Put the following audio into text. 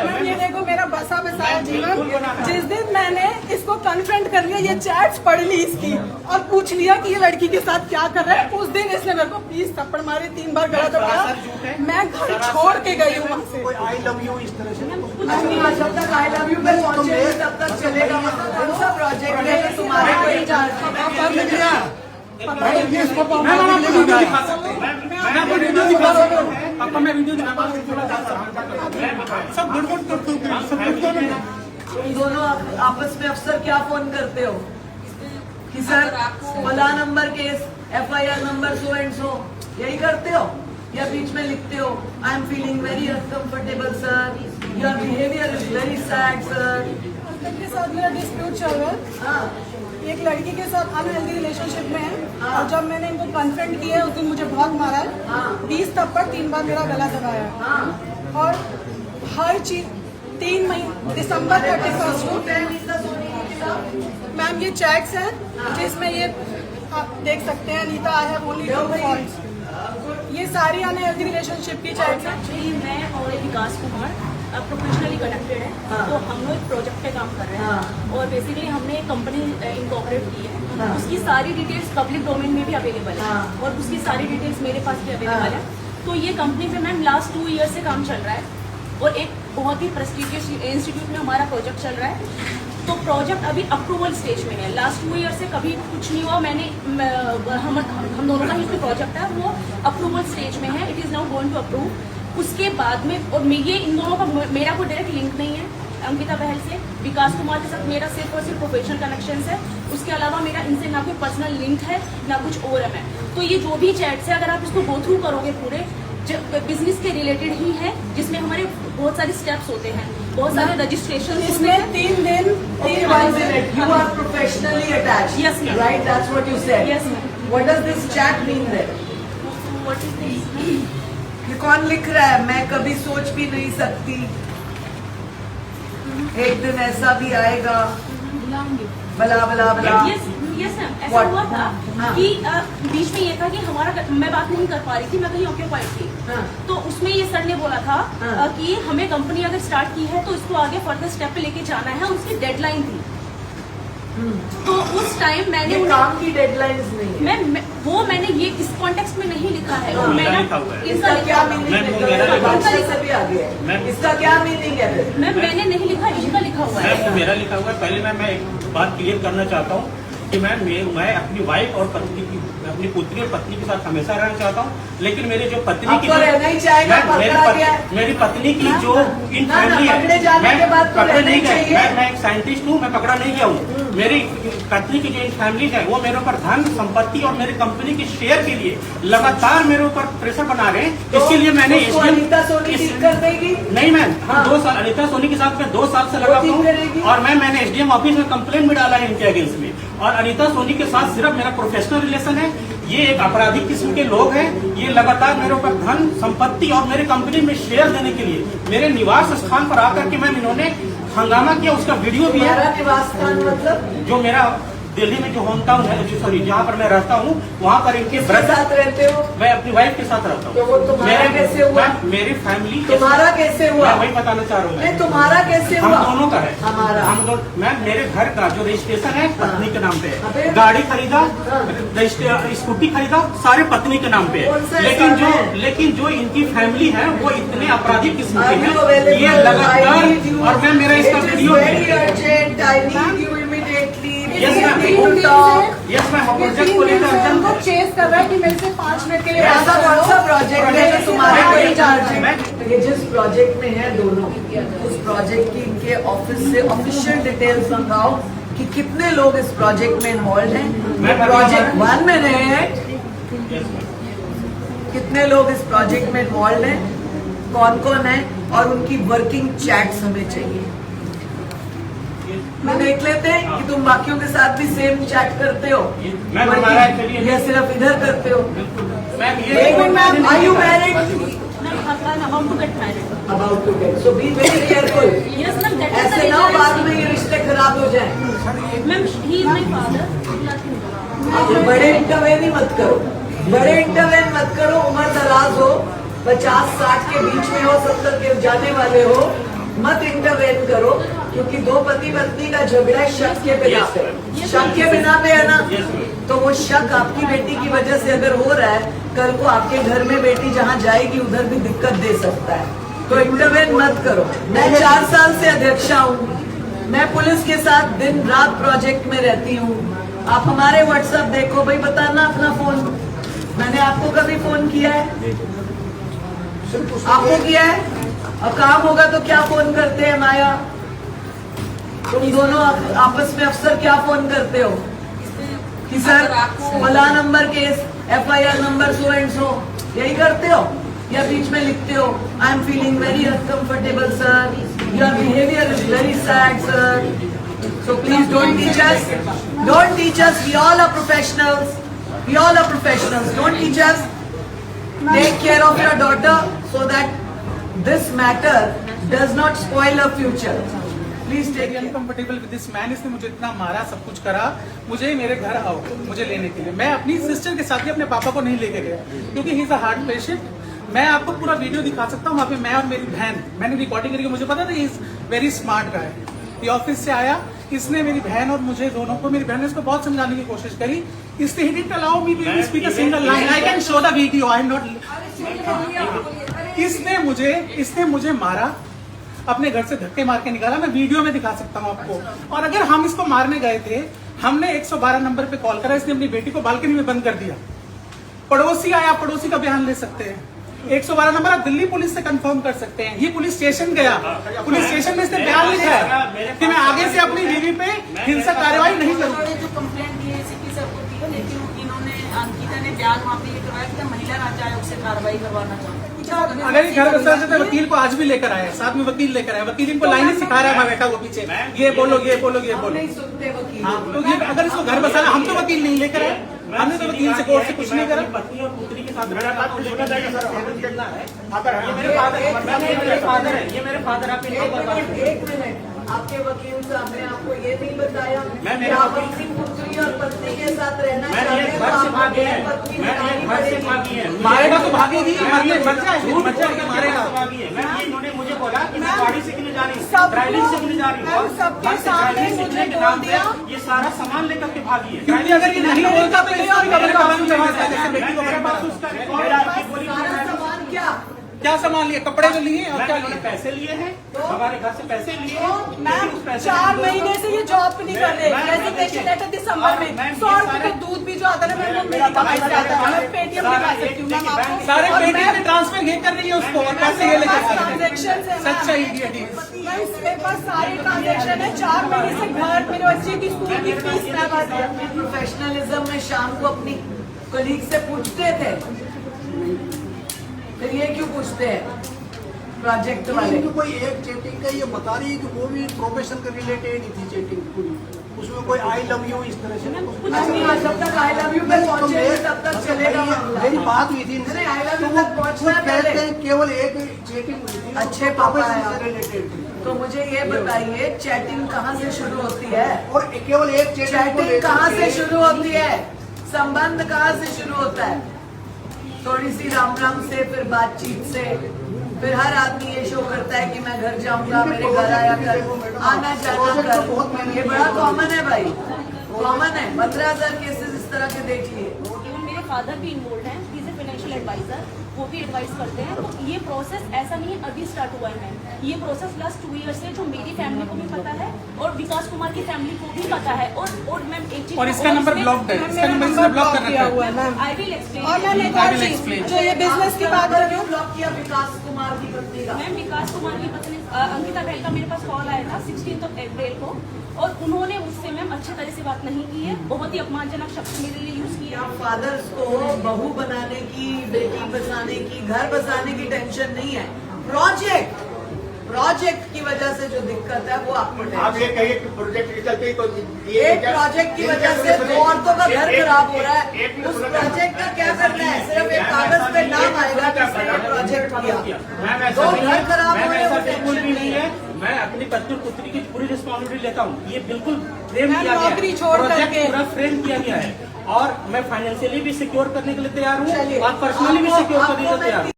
Ma'am ये देखो मेरा बसा बसाया जीवन, जिस दिन मैंने इसको कन्फ्रंट कर लिया, ये चैट्स पढ़ ली इसकी और पूछ लिया कि ये लड़की के साथ क्या कर रहा है, उस दिन इसने मेरे को प्लीज थप्पड़ मारे, 3 बार गला दबाया, मैं घर छोड़ के गई हूँ वहाँ से। आई लव यू इस तरह से जब तक आई लव यू पे पहुंचे तब तक चलेगा। कौन सा प्रोजेक्ट है तुम्हारे कोई चार्ज? मैं वीडियो दिखा सकते हैं, मैं वीडियो दिखा सकता हूँ, पापा मैं वीडियो दिखा सब गुड़ करते तुम दोनों आपस में अफसर क्या फोन करते हो कि सर फला number case FIR number so and so, यही करते हो या बीच में लिखते हो I am feeling very uncomfortable sir, your behaviour is very sad sir. के साथ मेरा डिस्प्यूट चल रहा है, हाँ एक लड़की के साथ अनहेल्दी रिलेशनशिप में है और जब मैंने इनको कन्फ्रंट किया है उस दिन मुझे बहुत मारा है, 20 थप्पड़ 3 बार मेरा गला दबाया है और हर चीज 3 महीने दिसंबर 31 को मैम ये चैट्स हैं जिसमें ये आप देख सकते हैं Anita I have only 2 faults, ये सारी अनहेल्दी रिलेशनशिप की चैट्स हैं। एक्चुअली मैं और विकास कुमार प्रोफेशनली कनेक्टेड है, तो हम लोग एक प्रोजेक्ट पे काम कर रहे हैं और बेसिकली हमने एक कंपनी इनकॉर्पोरेट की है, उसकी सारी डिटेल्स पब्लिक डोमेन में भी अवेलेबल है और उसकी सारी डिटेल्स मेरे पास भी अवेलेबल है। तो ये कंपनी पे मैम लास्ट 2 ईयर से काम चल रहा है और एक बहुत ही प्रेस्टिजियस इंस्टीट्यूट में हमारा प्रोजेक्ट चल रहा है। तो प्रोजेक्ट अभी अप्रूवल स्टेज में है, लास्ट 2 ईयर से कभी कुछ नहीं हुआ। मैंने हम दोनों का ही जो प्रोजेक्ट है वो अप्रूवल स्टेज में है, it is now going to approve. उसके बाद में और ये इन दोनों का मेरा कोई डायरेक्ट लिंक नहीं है अंकिता बहल से, विकास कुमार के साथ मेरा सिर्फ और सिर्फ प्रोफेशनल कनेक्शन है, उसके अलावा मेरा इनसे ना कोई पर्सनल लिंक है ना कुछ और है। तो ये जो भी चैट्स है अगर आप इसको गो थ्रू करोगे पूरे बिजनेस के रिलेटेड ही है, जिसमें हमारे बहुत सारे स्टेप्स होते हैं, बहुत सारे रजिस्ट्रेशन इसमें 3 दिन you are professionally attached. Yes, ma'am. Right, that's what you said. Yes, ma'am. What does this chat mean then? What is this? ये कौन लिख रहा है? मैं कभी सोच भी नहीं सकती, एक दिन ऐसा भी आएगा, बला बला बला। यस मैम, ऐसा हुआ था कि बीच में ये था कि मैं बात नहीं कर पा रही थी, मैं कहीं ऑक्यूपाइड थी, तो उसमें ये सर ने बोला था कि हमें कंपनी अगर स्टार्ट की है तो इसको आगे फर्दर स्टेप पे लेके जाना है, उसकी डेडलाइन थी। तो उस टाइम मैंने काम की डेडलाइंस नहीं है। मैंने ये इस कॉन्टेक्स्ट में नहीं लिखा है, इसका क्या मीनिंग है? से भी आगे है, इसका क्या मीनिंग है? मैंने नहीं लिखा, इनका लिखा हुआ है। मेरा लिखा हुआ है। पहले मैं एक बात क्लियर करना चाहता हूँ कि मैं अपनी वाइफ और पत्नी की, अपनी पुत्री और पत्नी के साथ हमेशा रहना चाहता हूँ, लेकिन मेरे जो पत्नी की मेरी पत्नी की जो इन फैमिली है, मैं पकड़ा नहीं गया, मैं एक साइंटिस्ट हूँ, मैं पकड़ा नहीं गया हूँ। मेरी पत्नी की जो इन फैमिली है वो मेरे ऊपर धन संपत्ति और मेरी कंपनी के शेयर के लिए लगातार मेरे ऊपर प्रेशर बना रहे हैं। तो इसके लिए मैंने अनीता सोनी ठीक कर देगी? नहीं मैम, 2 साल अनीता सोनी के साथ मैं 2 साल से लगा हूँ और मैंने SDM ऑफिस में कंप्लेंट भी डाला है इनके अगेंस्ट में। और अनीता सोनी के साथ सिर्फ मेरा प्रोफेशनल रिलेशन है, ये एक आपराधिक किस्म के लोग हैं, ये लगातार मेरे ऊपर धन संपत्ति और मेरे कंपनी में शेयर देने के लिए मेरे निवास स्थान पर आकर के मैम इन्होंने हंगामा किया। उसका वीडियो भी है। निवास स्थान मतलब जो मेरा दिल्ली में जो होम टाउन है, सॉरी जहाँ पर मैं रहता हूँ, वहाँ पर इनके साथ रहते हो? मैं अपनी वाइफ के साथ रहता हूँ। तो वो तुम्हारा कैसे हुआ? मेरी फैमिली तुम्हारा कैसे हुआ? वही बताना चाह रहा हूँ। तुम्हारा कैसे हुआ? हम दोनों का है। हमारा मैम मेरे घर का जो रजिस्ट्रेशन है पत्नी के नाम पे है, गाड़ी खरीदा, स्कूटी खरीदा, सारे पत्नी के नाम पे है। लेकिन जो इनकी फैमिली है वो इतने आपराधिक किस्म के हैं, ये लगातार। और मैम मेरा इसका वीडियो यस मैम प्रोजेक्ट को लेकर चेस कर रहा है कि मेरे से 5 मिनट के लिए ऐसा कौन सा प्रोजेक्ट है जो तुम्हारा कोई चार्ज है? ये जिस प्रोजेक्ट में है दोनों, उस प्रोजेक्ट की इनके ऑफिस से ऑफिशियल डिटेल्स मंगाओ कि कितने लोग इस प्रोजेक्ट में इन्वॉल्व हैं। प्रोजेक्ट 1 में रहे हैं, कितने लोग इस प्रोजेक्ट में इन्वॉल्व हैं, कौन कौन है, और उनकी वर्किंग चैट्स हमें चाहिए। मैं देख लेते हैं कि तुम बाकियों के साथ भी सेम चैट करते हो या सिर्फ इधर करते हो। Are you married? About to get married. About to get. So be very careful. Yes, ma'am. That is ऐसे ना बाद में ये रिश्ते खराब हो जाएं। Ma'am, he is my father. आप बड़े इंटरवेन ही मत करो, बड़े इंटरवेन मत करो। उम्र दराज हो, 50-60 के बीच में हो, 70 के जाने वाले हो, मत इंटरवेन करो, क्योंकि दो पति पत्नी का झगड़ा शक के बिना पे, शक के बिना पे है ना, तो वो शक आपकी बेटी की वजह से अगर हो रहा है, कल को आपके घर में बेटी जहाँ जाएगी उधर भी दिक्कत दे सकता है, तो इंटरवेन मत करो। मैं 4 साल से अध्यक्षा हूँ, मैं पुलिस के साथ दिन रात प्रोजेक्ट में रहती हूँ। आप हमारे व्हाट्सएप देखो भाई, बताना अपना फोन, मैंने आपको कभी फोन किया है? आपको किया है? और काम होगा तो क्या फोन करते हैं माया? तुम दोनों आपस में अफसर क्या फोन करते हो कि सर फला number case, FIR number so and so, यही करते हो? या बीच में लिखते हो I am feeling very uncomfortable sir, your behaviour is very sad sir, so please don't teach us, don't teach us, we all are professionals, we all are professionals, don't teach us, take care of your daughter so that this matter does not spoil her future. Please take care. Uncomfortable with this man, इसने मुझे इतना मारा, सब कुछ करा, मुझे मेरे घर आओ मुझे लेने के लिए। मैं अपनी सिस्टर के साथ ही अपने पापा को नहीं लेके गया, क्योंकि he is a heart patient. मैं आपको पूरा वीडियो दिखा सकता हूँ, वहाँ पे मैं और मेरी बहन, मैंने रिकॉर्डिंग करके, मुझे पता था he is very smart guy. ये ऑफिस से आया, इसने मेरी बहन और मुझे दोनों को, मेरी बहन ने इसको बहुत समझाने की कोशिश करी, इसने ही didn't allow me to speak a single line. I can show the video, I am not. इसने मुझे मारा, अपने घर से धक्के मार के निकाला, मैं वीडियो में दिखा सकता हूँ आपको। और अगर हम इसको मारने गए थे, हमने 112 नंबर पे कॉल करा, इसने अपनी बेटी को बालकनी में बंद कर दिया। पड़ोसी आया, पड़ोसी का बयान ले सकते हैं। 112 नंबर आप दिल्ली पुलिस से कंफर्म कर सकते हैं। ये पुलिस स्टेशन गया, पुलिस स्टेशन में इसने बयान लिखा है कि मैं आगे से अपनी बीवी पे हिंसक कार्रवाई नहीं करूंगा। जो कंप्लेंट दी है सीपी सर को दी है, लेकिन इन्होंने अंकिता ने बयान वहाँ पे ये करवाया कि महिला राज्य आयोग से कार्रवाई करवाना चाहते हैं। अगर ये घर बसा से वकील को आज भी लेकर आया, साथ में वकील लेकर आया, वकील इनको लाइन सिखा रहा है, बैठा हुआ पीछे, ये बोलो ये बोलो ये बोलो। नहीं सुनते वकील। हाँ, तो ये अगर इसको घर बसाना, हम तो वकील नहीं लेकर आए, हमने तो वकील से कोर्ट से कुछ नहीं करा। पत्नी और पुत्री के साथ झगड़ा था, तो छोटा जाएगा सर, हमें चलना है। ये मेरे फादर है, ये मेरे फादर, आप इनको बता दीजिए। 1 मिनट, आपके वकील साहब ने आपको ये नहीं बताया मैं कि आप अपनी पुत्री और पत्नी के साथ रहना चाहते हैं, घर से भागी है, पत्नी मैं निकालनी घर से पड़ेगी। भागी है, मारेगा तो भागेगी, मर जाएगी, मारेगा। मैं इन्होंने मुझे बोला कि मैं गाड़ी से क्यों जा रही हूँ, सबको- ड्राइविंग से क्यों जा रही हूँ, मैम, सबके बस सामने ड्राइविंग मुझे सीखने के बोल नाम पे दिया। ये सारा सामान लेकर के भागी है। क्योंकि अगर ये नहीं बोलता तो इसको भी खबर कानून चलाता है, जैसे बेटी को मेरे खबर पास कानून। उसका रिकॉर्ड है, आपकी बोली सारा सामान क्या? क्या सामान लिए? कपड़े जो लिए और क्या लिए? पैसे लिए हैं, हमारे घर से पैसे लिए हैं। मैम उस पैसे 4 में- महीने से ये जॉब भी नहीं कर रहे। मैम, रेजिग्नेशन लेटर दिसंबर में मैम, 100 ये रुपए सारे- का दूध भी जो आता है ना, मेरी कमाई से आता है। मैं पेटीएम दिखा सकती हूँ मैम आपको। सारे और पेटीएम मैं- में ट्रांसफर ये कर रही है उसको, और पैसे ये लेकर जा रही है। ट्रांजेक्शन है सच्चा मैम। इडियट है। मैम, मेरे पास सारे ट्रांजेक्शन है। 4 महीने से घर, मेरे बच्चे की स्कूल की फीस मैं भर रही हूँ। प्रोफेशनलिज्म में शाम को अपनी कलीग से पूछते थे, फिर ये क्यों पूछते हैं प्रोजेक्ट वाले? इनकी कोई एक चैटिंग का ये बता रही है कि वो भी प्रोफेशन के रिलेटेड ही थी चैटिंग पूरी, उसमें कोई आई लव यू इस तरह से कुछ नहीं, जब तक आई लव यू पे पहुंचे तब तक चलेगा मामला। मेरी बात हुई थी नहीं, I love you तो तक पहुंचना वो है पहले। कहते हैं केवल एक चैटिंग हुई थी, अच्छे पापा प्रोफेशन हैं। से रिलेटेड थी, तो मुझे ये बताइए चैटिंग कहाँ से शुरू होती है? और केवल एक चैटिंग कहाँ से शुरू होती है? संबंध कहाँ से शुरू होता है? थोड़ी सी राम राम से, फिर बातचीत से, फिर हर आदमी ये शो करता है कि मैं घर जाऊंगा, मेरे घर आया कर, आना जाना कर। ये बड़ा कॉमन है भाई, कॉमन है। 15,000 केसेस इस तरह के देख लिए। इवन मेरे फादर भी इन्वॉल्व हैं, he is a financial advisor, वो भी एडवाइस करते हैं। तो ये प्रोसेस ऐसा नहीं है अभी स्टार्ट हुआ है मैम, ये प्रोसेस लास्ट 2 ईयर से, जो मेरी फैमिली को भी पता है और विकास कुमार की फैमिली को भी पता है। और मैम एक चीज, और इसका नंबर ब्लॉक्ड है, इसका नंबर इसने ब्लॉक कर किया रखा हुआ है। है मैम। I will explain. और मैम एक I और will चीज, explain. जो ये बिजनेस की बात कर रही हूँ, ब्लॉक किया विकास कुमार की पत्नी का। मैम विकास कुमार की पत्नी अंकिता बहल का मेरे पास कॉल आया था 16 अप्रैल को, और उन्होंने मुझसे मैम अच्छी तरह से बात नहीं की है, बहुत ही अपमानजनक शब्द मेरे लिए यूज किया। फादर्स को बहू बनाने की, बेटी बसाने की, घर बसाने की टेंशन नहीं है। प्रोजेक्ट की वजह से जो दिक्कत है वो आपको आप ये कहिए कि प्रोजेक्ट के चलते तो एक प्रोजेक्ट की वजह से 2 औरतों का घर खराब हो रहा है। उस प्रोजेक्ट का क्या करना है? सिर्फ एक कागज पे नाम आएगा कि इसने प्रोजेक्ट किया। मैम ऐसा 2 नहीं घर है, खराब हो मैम रहे ऐसा वो बिल्कुल टेंशन भी नहीं नहीं है। है। मैं अपनी पत्नी और पुत्री की पूरी रिस्पॉन्सिबिलिटी लेता हूँ। ये बिल्कुल फ्रेम मैम, किया गया नौकरी है, छोड़ प्रोजेक्ट करके। पूरा फ्रेम किया गया है, और मैं फाइनेंशियली भी सिक्योर करने के लिए तैयार हूँ चलिए, और पर्सनली भी सिक्योर करने के लिए तैयार हूँ।